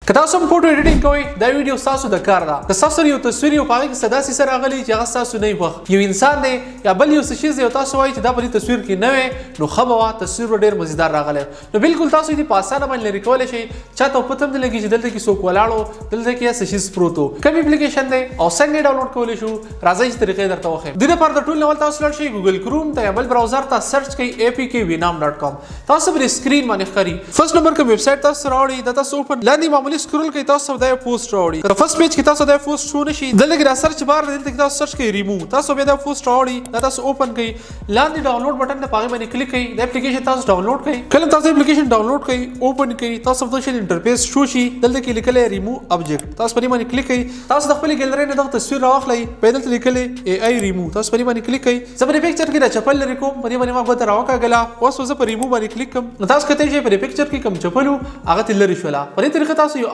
که تاسو هم فوټو ایډیټینګ کوئ دا ویډیو ستاسو د کار ده. که ستاسو سره یو تصویر یو په هغې کې څه داسې څه راغلی چې هغه ستاسو نه وي، یو انسان دی یا بل یو څه شیز دی او تاسو وایئ چې دا په دې تصویر کې نه وی، نو ښه به وه تصویر به ډېر مزیدار راغلی. نو بالکل تاسو یې په اسانه باندې لرې کولی شئ. چاته پته هم نه لګي چې دلته کې څوک ولاړ و، دلته کې څه شیز پروت و. کوم اپلیکیشن دی او څنګه یې ډاونلوډ کولی شو، راځئ چې طریقې درته وښیم. دې لپاره د ټول نه اول تاسو لاړ شئ ګوګل کروم ته یا بل براوزر ته سرچ کړئ apkvinam.com. تاسو پر سکرین باندې ښکاري فرست نمبر کوم ویب سایټ تاسو راوړئ، دا تاسو اوپن لاندې معمولی سکرول کوئ، تاسو دا پوسټ راوړئ. که فرست پیج کې تاسو دا پوسټ شو نشي، دلته کې را سرچ بار دلته کې تاسو سرچ کړئ ریموو، تاسو بیا دا پوسټ راوړئ، دا تاسو اوپن کړئ، لاندې ډاونلوډ بٹن ته پاغه باندې کلیک کړئ، دا اپلیکیشن تاسو ډاونلوډ کړئ. کله تاسو اپلیکیشن ډاونلوډ کړئ اوپن کړئ، تاسو په دې انټرفیس شو شي، دلته کې لیکل ریموو ابجیکټ، تاسو په دې باندې کلیک کړئ. تاسو د خپل ګیلری نه د تصویر راوخلئ، په دلته لیکل AI ریموو، تاسو په دې باندې کلیک کړئ. زه په پکچر کې دا چپل لري کوم، په دې باندې ما غوته راوکاګله، اوس زه په ریموو باندې کلیک کوم. نو تاسو کته چې په پکچر کې کوم چپلو هغه تل لري شولا. په دې طریقه تاسو